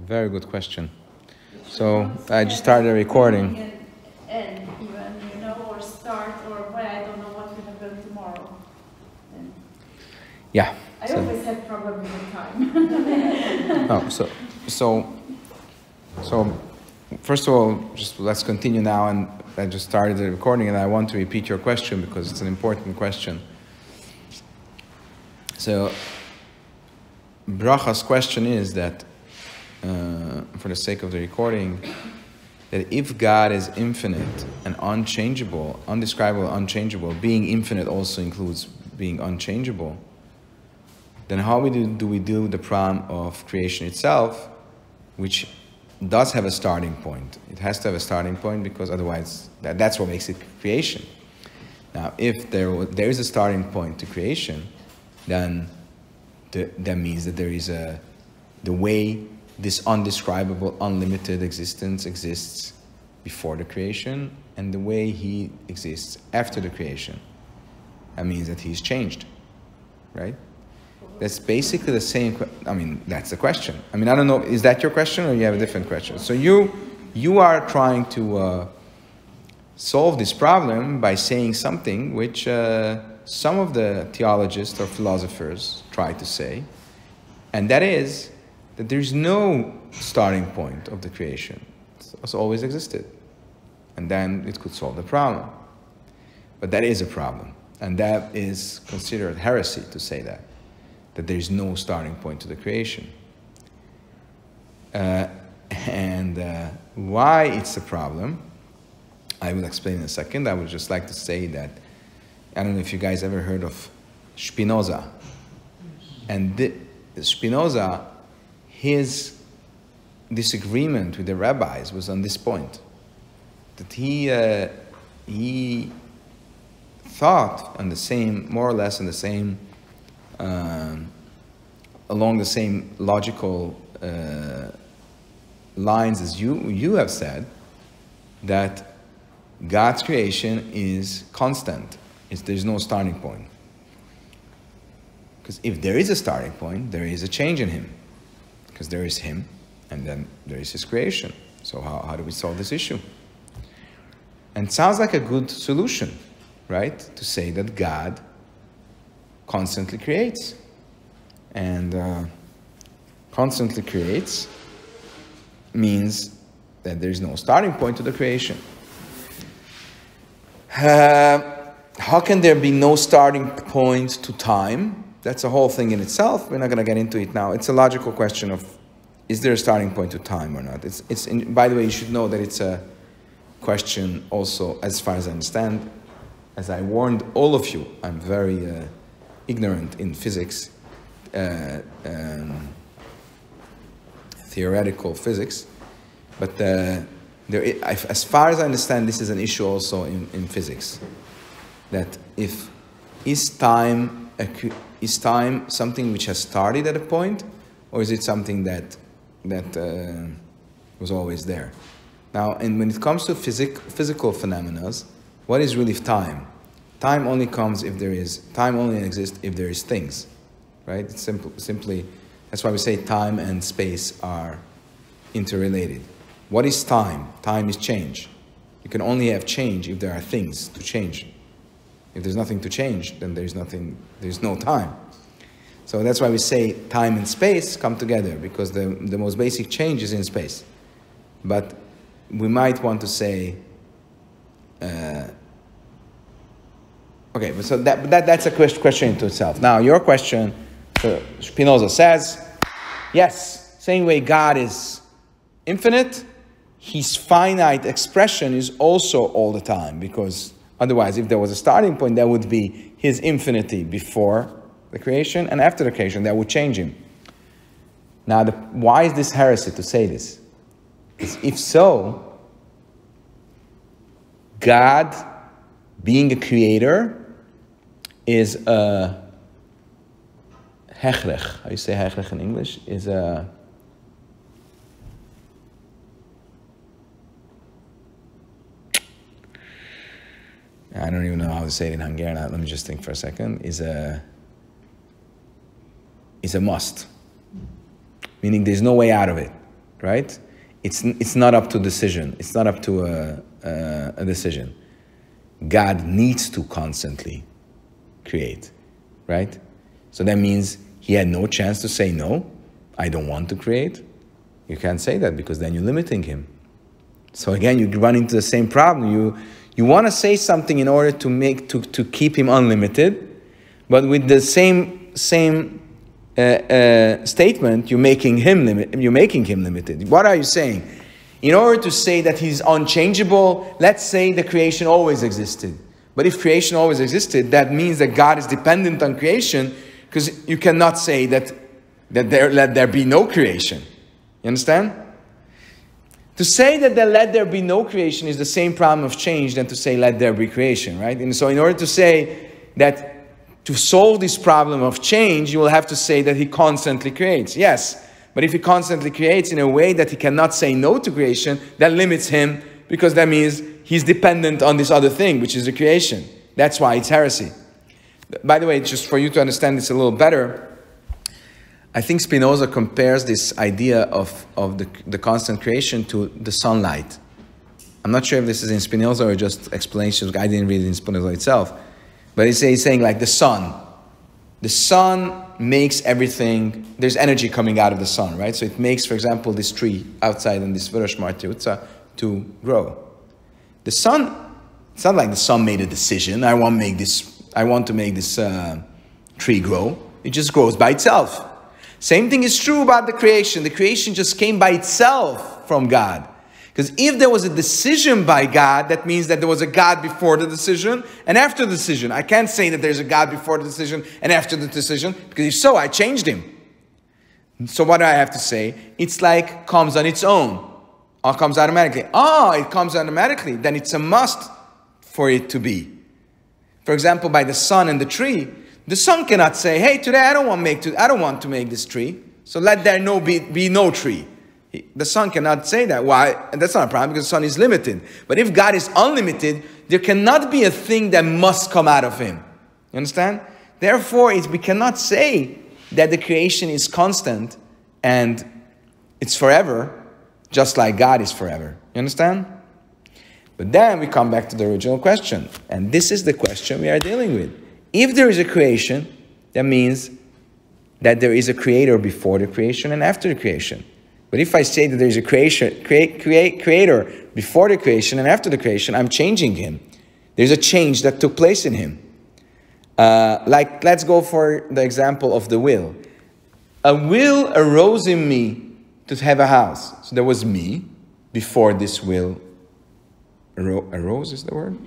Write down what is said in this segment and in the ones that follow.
a very good question. So I just started a recording. And even, or start, or well, I don't know what will happen tomorrow. And Yeah. I always have problems with time. So first of all, just let's continue now. And I just started the recording, and I want to repeat your question because it's an important question. So Bracha's question is that, for the sake of the recording, that if God is infinite and unchangeable, undescribable, unchangeable, being infinite also includes being unchangeable, then how do we do the problem of creation itself, which does have a starting point? It has to have a starting point because otherwise that's what makes it creation. Now, if there is a starting point to creation, then that means that there is the way this undescribable, unlimited existence exists before the creation and the way he exists after the creation. That means that he's changed, right? That's basically the same. That's the question. I don't know, is that your question or you have a different question? So you are trying to solve this problem by saying something which some of the theologists or philosophers try to say, and that is that there's no starting point of the creation. It's always existed. And then it could solve the problem. But that is a problem. And that is considered heresy to say that there is no starting point to the creation. And why it's a problem, I will explain in a second. I would just like to say that, I don't know if you guys ever heard of Spinoza. And Spinoza, his disagreement with the rabbis was on this point, that he thought on the same, more or less on the same, along the same logical lines as you have said, that God's creation is constant. There's no starting point. Because if there is a starting point, there is a change in him. Because there is him, and then there is his creation. So how do we solve this issue? And it sounds like a good solution, right? To say that God constantly creates. And constantly creates means that there is no starting point to the creation. How can there be no starting point to time? That's a whole thing in itself. We're not going to get into it now. It's a logical question of, is there a starting point to time or not? By the way, you should know that it's a question also, as far as I understand, as I warned all of you, I'm very ignorant in physics, theoretical physics, but as far as I understand, this is an issue also in physics, that is time something which has started at a point, or is it something that was always there? Now, and when it comes to physical phenomena, what is really time? Time only exists if there is things, right? It's simply, that's why we say time and space are interrelated. What is time? Time is change. You can only have change if there are things to change. If there's nothing to change, then there's no time. So that's why we say time and space come together, because the most basic change is in space. But we might want to say, okay, but so that's a question into itself. Now, your question, Spinoza says, yes, same way God is infinite, his finite expression is also all the time, because otherwise, if there was a starting point, that would be his infinity before the creation, and after the creation, that would change him. Now, why is this heresy to say this? Because if so, God, being a creator, is a hechrech. How do you say hechrech in English? Is a I don't even know how to say it in Hungarian. Let me just think for a second. Is a must. Meaning there's no way out of it. right? It's not up to decision. It's not up to a decision. God needs to constantly create, right? So that means he had no chance to say, no, I don't want to create. You can't say that because then you're limiting him. So again, you run into the same problem. You want to say something in order to keep him unlimited, but with the same statement, you're making him limited. What are you saying? In order to say that he's unchangeable, let's say the creation always existed. But if creation always existed, that means that God is dependent on creation, because you cannot say that let there be no creation. You understand? To say that let there be no creation is the same problem of change than to say let there be creation, right? And so in order to say that to solve this problem of change, you will have to say that he constantly creates. Yes, but if he constantly creates in a way that he cannot say no to creation, that limits him, because that means he's dependent on this other thing, which is the creation. That's why it's heresy. By the way, just for you to understand this a little better, I think Spinoza compares this idea of the constant creation to the sunlight. I'm not sure if this is in Spinoza or just explanations. I didn't read it in Spinoza itself. But he's saying like the sun. The sun makes everything, there's energy coming out of the sun, right? So it makes, for example, this tree outside in this Virash Martiutza to grow. The sun, it's not like the sun made a decision, I want to make this tree grow. It just grows by itself. Same thing is true about the creation. The creation just came by itself from God. Because if there was a decision by God, that means that there was a God before the decision and after the decision. I can't say that there's a God before the decision and after the decision, because if so, I changed him. So what do I have to say? It's like comes on its own. Or comes automatically. It comes automatically. Then it's a must for it to be. For example, by the sun and the tree, the sun cannot say, hey, today I don't want to make this tree, so let there be no tree. The sun cannot say that. Why? And that's not a problem, because the sun is limited. But if God is unlimited, there cannot be a thing that must come out of him. You understand? Therefore, we cannot say that the creation is constant and it's forever, just like God is forever. You understand? But then we come back to the original question. And this is the question we are dealing with. If there is a creation, that means that there is a creator before the creation and after the creation. But if I say that there is a creator before the creation and after the creation, I'm changing him. There's a change that took place in him. Let's go for the example of the will. A will arose in me to have a house. So there was me before this will arose, is the word?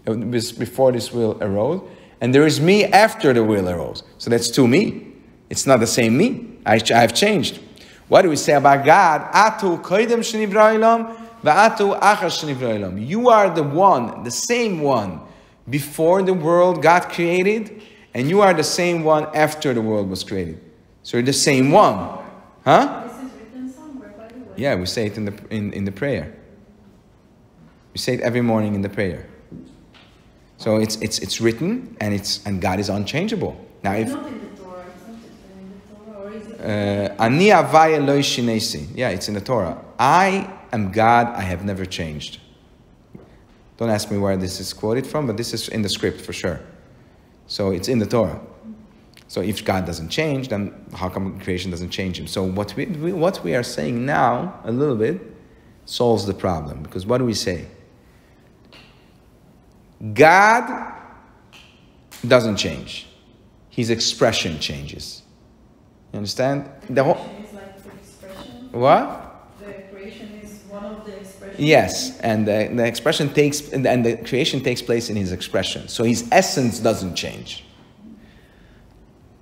It was before this will arose. And there is me after the will arose. So that's two me. It's not the same me. I've changed. What do we say about God? Atu koidem shenivra va'atu achar shenivra. You are the one, the same one, before the world got created, and you are the same one after the world was created. So you're the same one. Huh? This is written somewhere, by the way. Yeah, we say it in the prayer. We say it every morning in the prayer. So it's written, and God is unchangeable. Now, if Not in the Torah. It's not in the Torah, or is it? Ani avaya lo shinesi. Yeah, it's in the Torah. I am God. I have never changed. Don't ask me where this is quoted from, but this is in the script for sure. So it's in the Torah. So if God doesn't change, then how come creation doesn't change him? So what we are saying now, a little bit, solves the problem. Because what do we say? God doesn't change. His expression changes. You understand? The creation is like the expression. What? The creation is one of the expressions. Yes, and the expression and the creation takes place in his expression. So his essence doesn't change.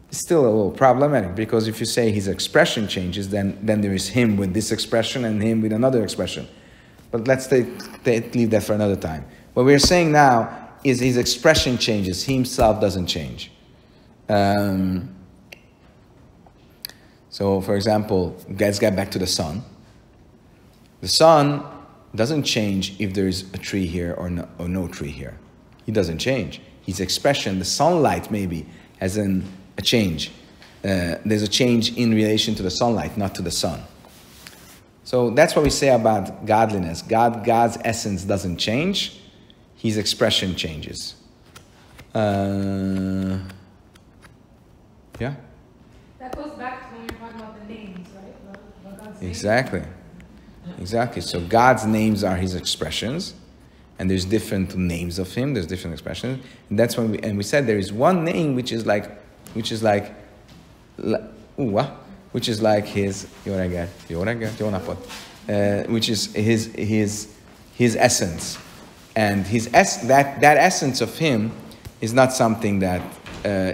It's still a little problematic, because if you say his expression changes, then there is him with this expression and him with another expression. But let's leave that for another time. What we're saying now is his expression changes. He himself doesn't change. So, for example, let's get back to the sun. The sun doesn't change if there is a tree here or no tree here. He doesn't change. His expression, the sunlight maybe, has a change. There's a change in relation to the sunlight, not to the sun. So that's what we say about godliness. God's essence doesn't change. His expression changes. Yeah? That goes back to when we were talking about the names, right? What God's Exactly. Exactly. So God's names are his expressions. And there's different names of him. There's different expressions. And that's when we said there is one name which is like his which is his essence, and that essence of him is not something that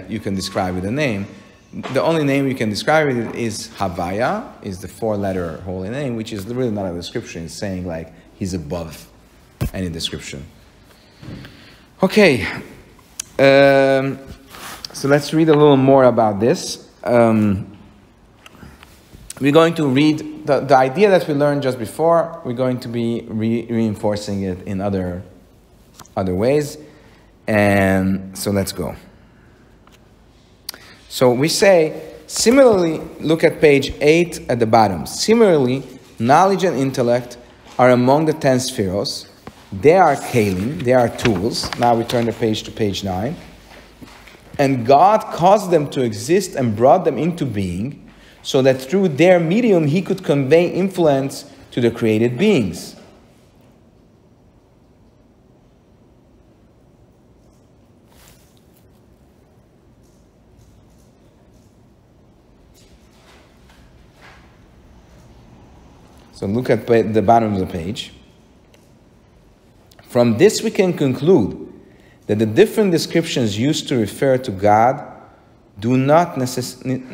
you can describe with a name. The only name you can describe it is Havaya, is the 4-letter holy name, which is really not a description. It's saying like he's above any description. Okay, so let's read a little more about this. We're going to read the idea that we learned just before. We're going to be reinforcing it in other ways. And so let's go. So we say, similarly, look at page 8 at the bottom. Similarly, knowledge and intellect are among the 10 spheros. They are kalim, they are tools. Now we turn the page to page 9. And God caused them to exist and brought them into being, so that through their medium he could convey influence to the created beings. So look at the bottom of the page. From this we can conclude that the different descriptions used to refer to God do not necessitate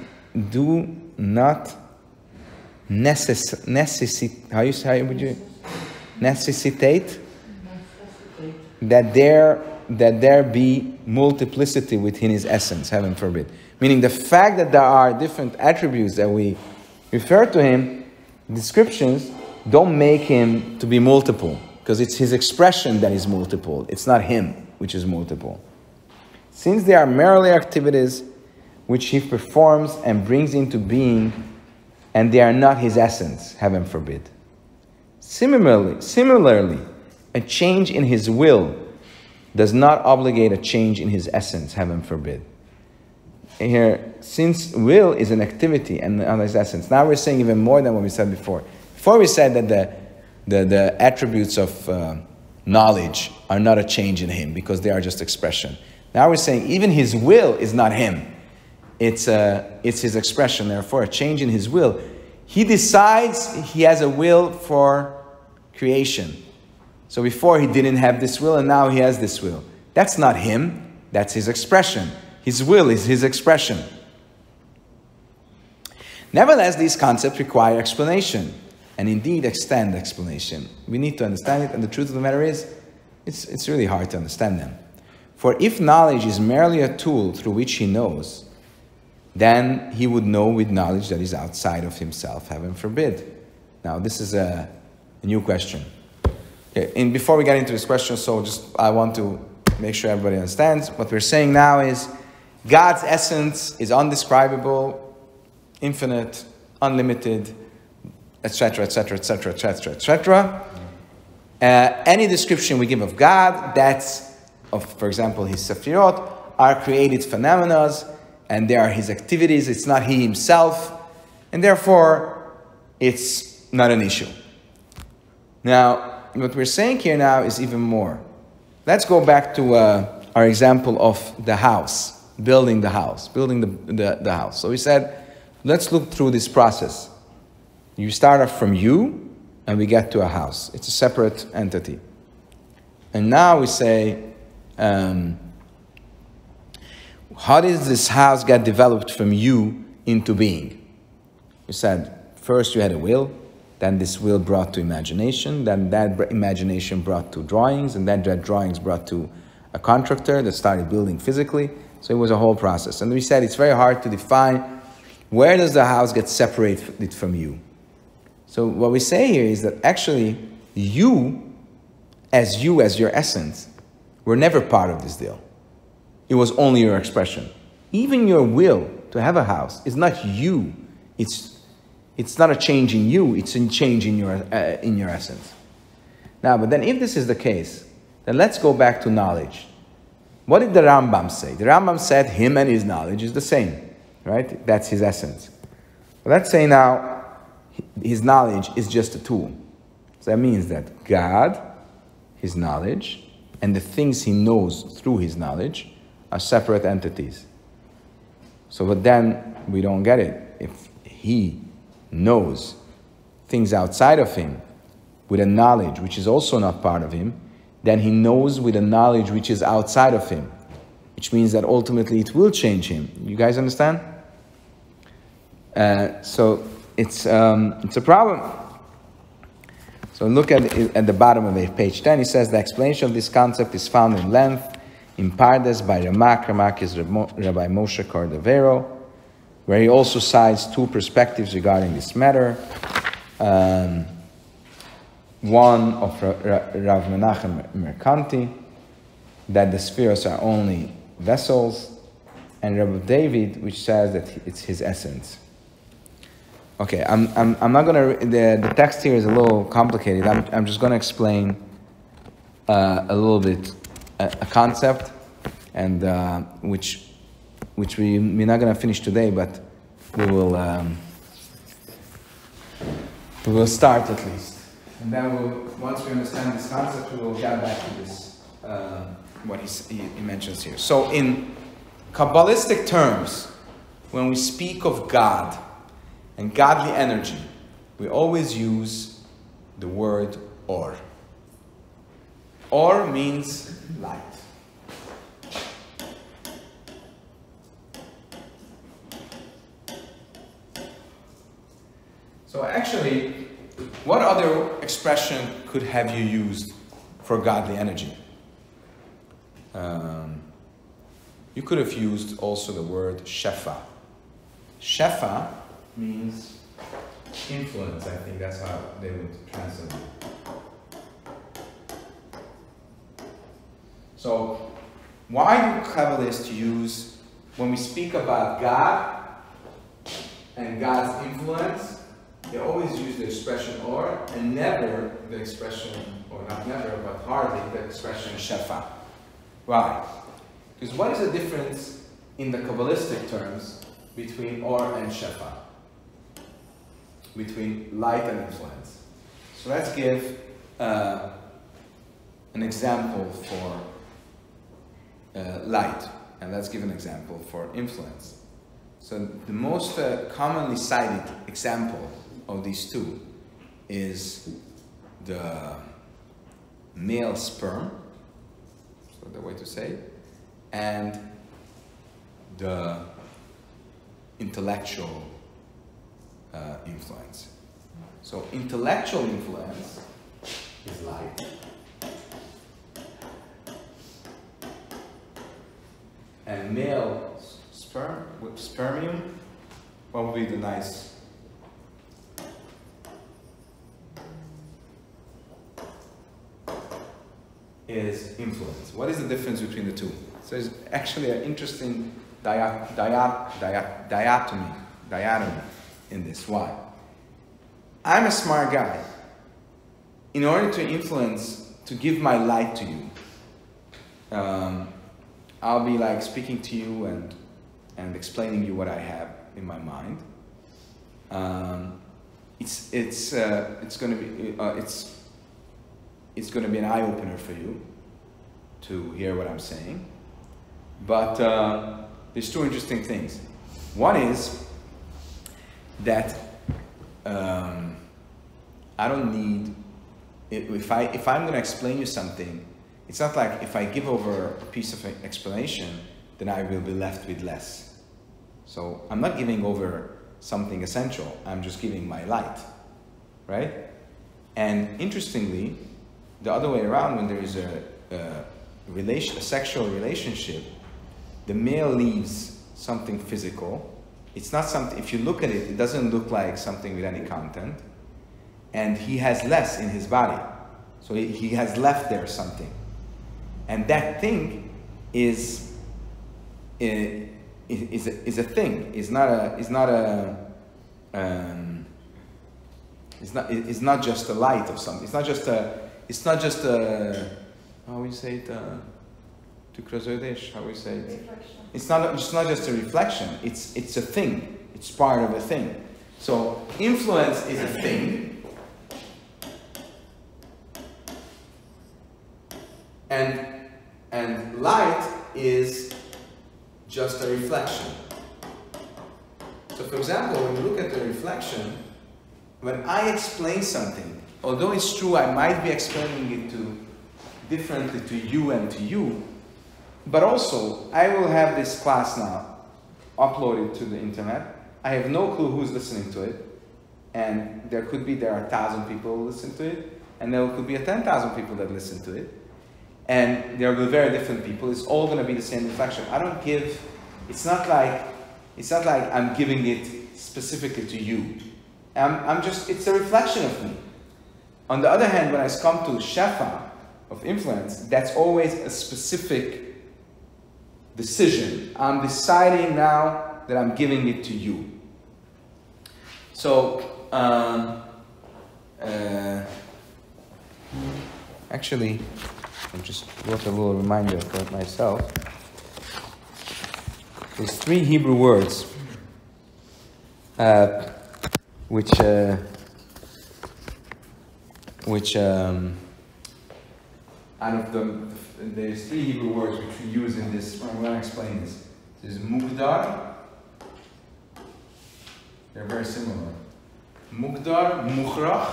that there be multiplicity within his essence, heaven forbid. Meaning the fact that there are different attributes that we refer to him, descriptions don't make him to be multiple, because it's his expression that is multiple. It's not him which is multiple. Since they are merely activities which he performs and brings into being, and they are not his essence, heaven forbid. Similarly, a change in his will does not obligate a change in his essence, heaven forbid. Here, since will is an activity and not his essence, now we're saying even more than what we said before. Before we said that the attributes of knowledge are not a change in him because they are just expression. Now we're saying even his will is not him. It's his expression, therefore a change in his will. He decides he has a will for creation. So before he didn't have this will and now he has this will. That's not him, that's his expression. His will is his expression. Nevertheless, these concepts require explanation, and indeed extend explanation. We need to understand it, and the truth of the matter is, it's really hard to understand them. For if knowledge is merely a tool through which he knows, then he would know with knowledge that is outside of himself, heaven forbid. Now, this is a new question. Okay, and before we get into this question, I want to make sure everybody understands. What we're saying now is God's essence is undescribable, infinite, unlimited, etc., etc., etc., etc., etc. Any description we give of God, that's of, for example, his Sefirot, are created phenomena, and they are his activities. It's not he himself, and therefore it's not an issue. Now, what we're saying here now is even more. Let's go back to our example of the house, building the house. So we said, let's look through this process. You start off from you, and we get to a house. It's a separate entity. And now we say, how does this house get developed from you into being? We said, first you had a will, then this will brought to imagination, then that imagination brought to drawings, and then that drawings brought to a contractor that started building physically. So it was a whole process. And we said it's very hard to define where does the house get separated from you. So what we say here is that actually you as your essence, were never part of this deal. It was only your expression. Even your will to have a house is not you. It's It's not a change in you, it's a change in your essence. Now, but then if this is the case, then let's go back to knowledge. What did the Rambam say? The Rambam said him and his knowledge is the same, right? That's his essence. But let's say now his knowledge is just a tool. So that means that God, his knowledge, and the things he knows through his knowledge are separate entities. So, but then we don't get it. If he knows things outside of him with a knowledge which is also not part of him, then he knows with a knowledge which is outside of him, which means that ultimately it will change him. You guys understand? So it's a problem. So look at the bottom of it, page 10. It says the explanation of this concept is found in length in Pardes by Ramak. Ramak is Rabbi Moshe Cordovero, where he also cites two perspectives regarding this matter. One of Rav Menachem Merkanti, that the spheres are only vessels, and Rabbi David, which says that it's his essence. Okay, I'm not gonna. The text here is a little complicated. I'm just gonna explain a little bit a concept, and which we're not gonna finish today, but we will start at least. And then once we understand this concept, we will get back to this, what he mentions here. So in Kabbalistic terms, when we speak of God and godly energy, we always use the word or. Or means light. So actually, what other expression could have you used for godly energy? You could have used also the word shefa. Shefa means influence. I think that's how they would translate it. So, why do Kabbalists use, when we speak about God and God's influence, they always use the expression or, and never the expression, or not never, but hardly the expression shefa. Why? Because what is the difference in the Kabbalistic terms between or and shefa? Between light and influence. So let's give an example for light, and let's give an example for influence. So the most commonly cited example of these two is the male sperm, so the way to say it, and the intellectual influence. So intellectual influence is light, and male sperm with spermium, what would be the nice? Is influence. What is the difference between the two? So it's actually an interesting dichotomy in this. Why? I'm a smart guy. In order to influence, to give my light to you, I'll be like speaking to you and explaining you what I have in my mind. It's going to be an eye opener for you to hear what I'm saying. But there's two interesting things. One is that I don't need, if I'm going to explain you something, it's not like if I give over a piece of explanation, then I will be left with less. So I'm not giving over something essential, I'm just giving my light, right? And interestingly, the other way around, when there is a sexual relationship, the male leaves something physical. It's not something, if you look at it, it doesn't look like something with any content. And he has less in his body. So he has left there something. And that thing is a thing. It's not a It's not just a light of something. It's not just a how we say it, to Krazodesh, how we say it? Reflection. It's not just a reflection, it's a thing. It's part of a thing. So influence is a thing, and light is just a reflection. So for example, when you look at the reflection, when I explain something, although it's true I might be explaining it differently to you and to you, but also I will have this class now uploaded to the internet. I have no clue who's listening to it, and there are 1,000 people who listen to it, and there could be 10,000 people that listen to it, and there will be very different people. It's all going to be the same reflection. It's not like I'm giving it specifically to you. It's a reflection of me. On the other hand, when I come to Shefa of influence, that's always a specific decision. I'm deciding now that I'm giving it to you. So, actually, I just wrote a little reminder for myself. There's 3 Hebrew words which out of there's 3 Hebrew words which we use in this. I'm going to explain this. There's mukdar. They're very similar. Mukdar, mukhrach.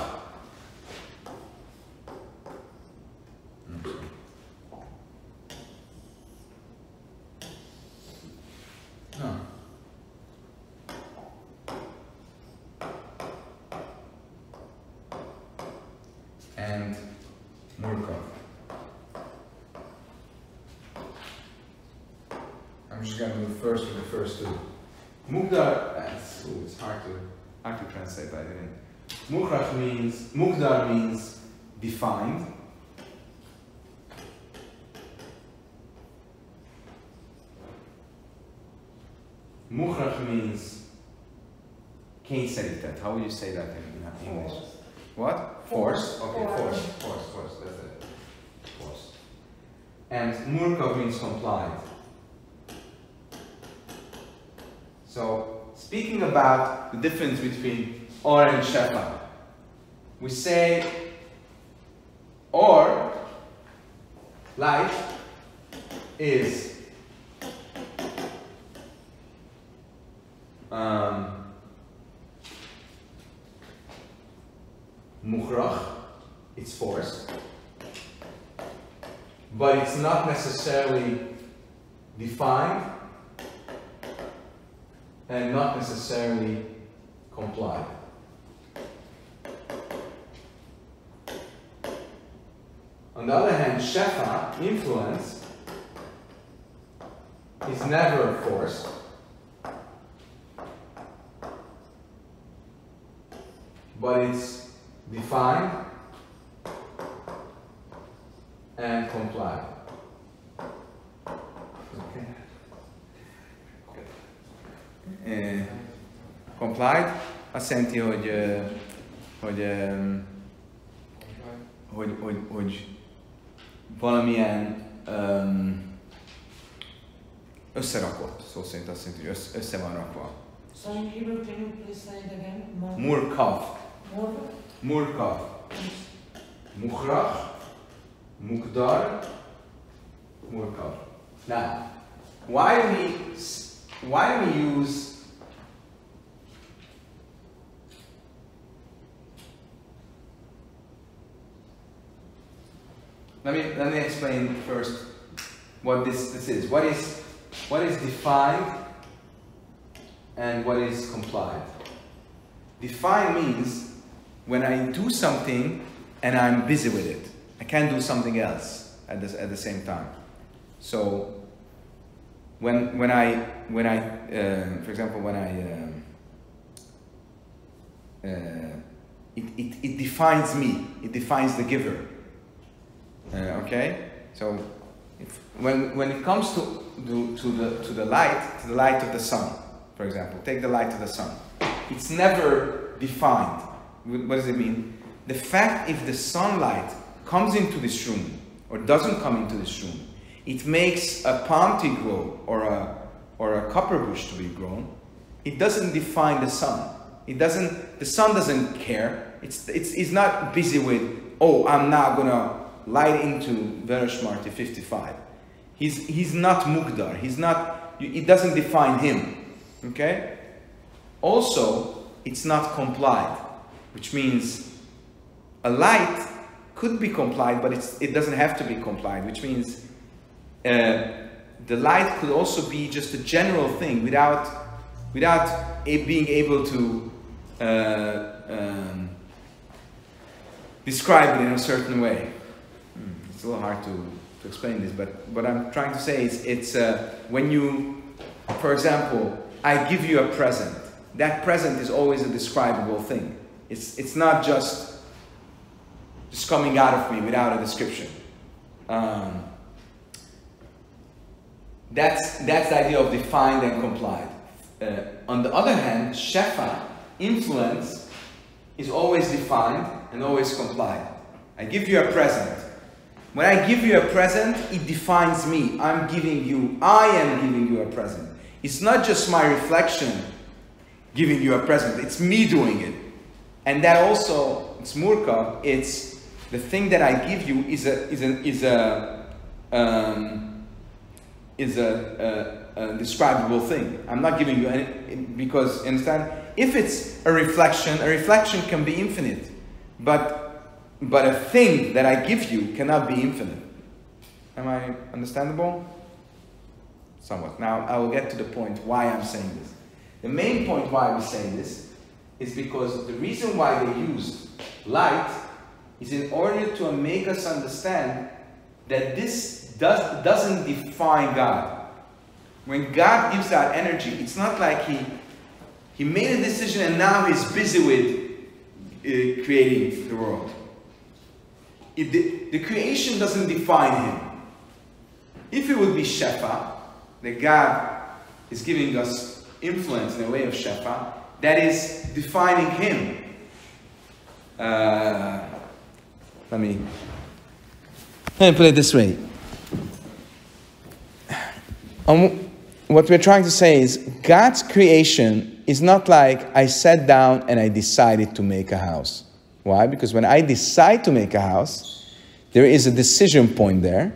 No. And murkav. I'm just going to do first with the first 2. Mukdar, it's hard to translate that in. Mukdar means defined. Mukhrach means kényszerített. How would you say that in English? What? Force. Okay, force. That's it. Force. And murkav means complied. So, speaking about the difference between or and shefa, we say or, light, is mukhrach, it's forced, but it's not necessarily defined and not necessarily complied. On the other hand, shefa, influence, is never forced, but it's defined and complied. Okay. Complied azt jelenti, hogy valamilyen összerakott, szó szerint azt jelenti, hogy össze van rakva. So in Hebrew, can you please say it again? Murkav. Murkav. Mukhrach. Mukdar. Murkav. Now, why do we use Let me explain first what this is. What is defined and what is complied. Defined means when I do something and I'm busy with it. I can't do something else at the same time. So when I for example, when it defines me. It defines the giver. Okay, so when it comes to the light of the sun, for example, take the light of the sun. It's never defined. What does it mean? The fact if the sunlight comes into this room or doesn't come into this room, it makes a palm tree grow or a copper bush to be grown. It doesn't define the sun. The sun doesn't care. It's not busy with, oh, I'm now gonna light into Derech Mitzvisecha 55. He's not mukdar. It doesn't define him. Okay? Also, it's not complied, which means a light could be complied, but it doesn't have to be complied, which means the light could also be just a general thing without it being able to describe it in a certain way. It's a little hard to explain this, but what I'm trying to say is it's when you, for example, I give you a present. That present is always a describable thing. It's not just coming out of me without a description. That's the idea of defined and complied. On the other hand, shefa, influence, is always defined and always complied. I give you a present. When I give you a present, it defines me. I am giving you a present. It's not just my reflection giving you a present. It's me doing it. And that also, it's murka, it's the thing that I give you is a describable thing. I'm not giving you any, because, understand, if it's a reflection can be infinite, but a thing that I give you cannot be infinite. Am I understandable? Somewhat. Now I will get to the point why I'm saying this. The main point why I'm saying this is because the reason why they used light is in order to make us understand that this doesn't define God. When God gives out energy, it's not like he made a decision and now he's busy with creating the world. The creation doesn't define him. If it would be shefa, that God is giving us influence in a way of shefa, that is defining him. Let me put it this way. What we're trying to say is God's creation is not like I sat down and I decided to make a house. Why? Because when I decide to make a house, there is a decision point there,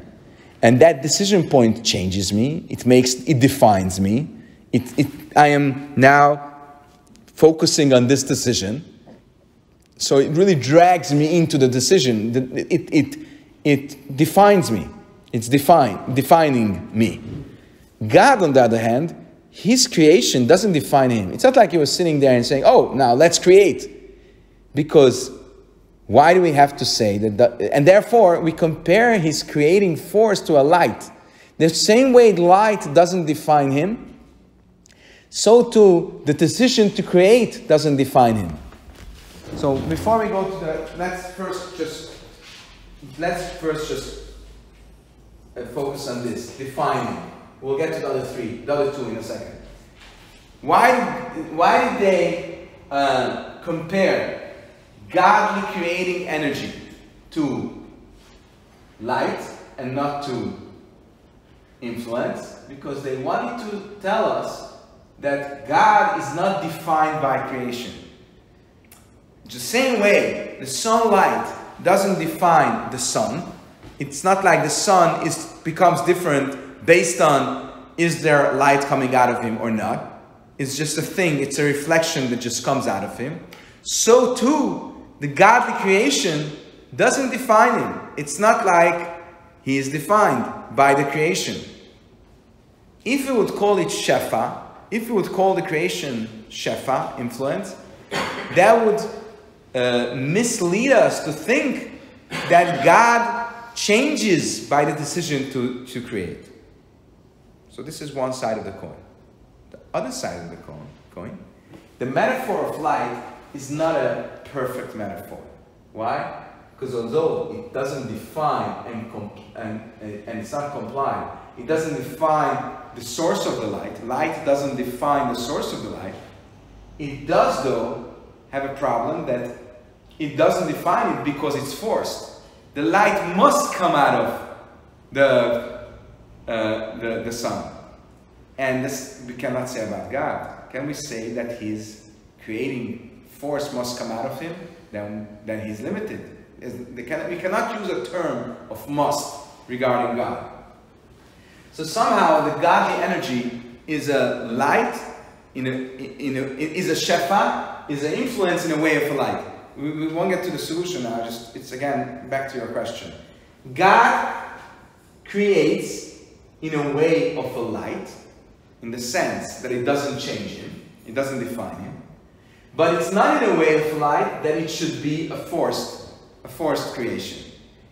and that decision point changes me. It defines me. I am now focusing on this decision, so it really drags me into the decision. It defines me. It's defining me. God, on the other hand, his creation doesn't define him. It's not like he was sitting there and saying, oh, now let's create. Because why do we have to say that? And therefore, we compare his creating force to a light. The same way light doesn't define him, so too the decision to create doesn't define him. So before we go to let's first just focus on this, defining. We'll get to the other two in a second. Why did they compare godly creating energy to light and not to influence? Because they wanted to tell us that God is not defined by creation. The same way the sunlight doesn't define the sun. It's not like the sun becomes different based on is there light coming out of him or not. It's just a thing, it's a reflection that just comes out of him. So too, the godly creation doesn't define him. It's not like he is defined by the creation. If we would call it shefa, if we would call the creation shefa, influence, that would mislead us to think that God changes by the decision to create. So this is one side of the coin. The other side of the coin, the metaphor of light is not a perfect metaphor. Why? Because although it doesn't define and it's not compliant, it doesn't define the source of the light. Light doesn't define the source of the light. It does, though, have a problem that it doesn't define it because it's forced. The light must come out of the sun. And this we cannot say about God. Can we say that His creating force must come out of Him? Then He's limited. We cannot use a term of must regarding God. So somehow the godly energy is a light, is a shefa, is an influence in a way of a light. We won't get to the solution now, it's again back to your question. God creates in a way of a light, in the sense that it doesn't change Him, it doesn't define Him, but it's not in a way of light that it should be a forced creation.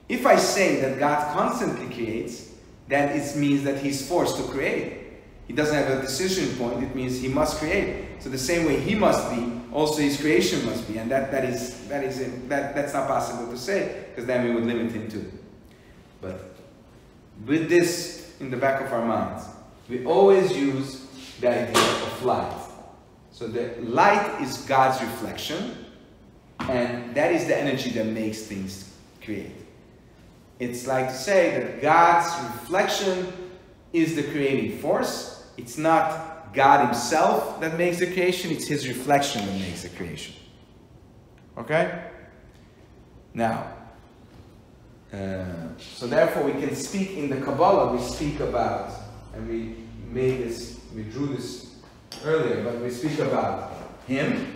If I say that God constantly creates, then it means that He's forced to create. He doesn't have a decision point, it means He must create. So the same way He must be, also His creation must be, and that's not possible to say, because then we would limit Him too. But with this in the back of our minds, we always use the idea of light. So the light is God's reflection, and that is the energy that makes things create. It's like to say that God's reflection is the creating force. It's not God Himself that makes the creation, it's His reflection that makes the creation. Okay? Now, so therefore we can speak in the Kabbalah, we speak about, and we drew this earlier, but we speak about Him,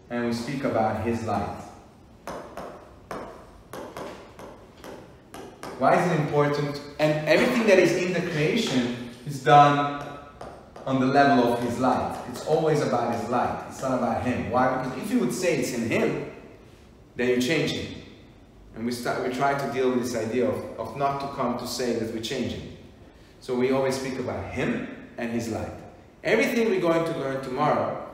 and we speak about His light. Why is it important? And everything that is in the creation is done on the level of His light. It's always about His light. It's not about Him. Why? Because if you would say it's in Him, then you change Him. And we try to deal with this idea of not to come to say that we change Him. So we always speak about Him and His light. Everything we're going to learn tomorrow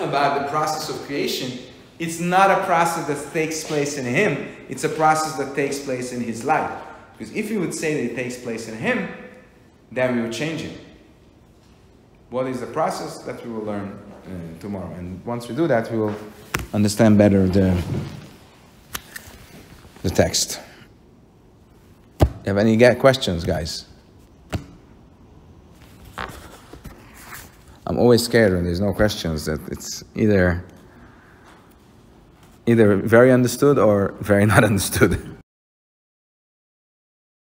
about the process of creation, it's not a process that takes place in Him. It's a process that takes place in His light. Because if you would say that it takes place in Him, then we would change Him. What is the process? That we will learn tomorrow. And once we do that, we will understand better the text. You have any questions, guys? I'm always scared when there's no questions, that it's either very understood or very not understood.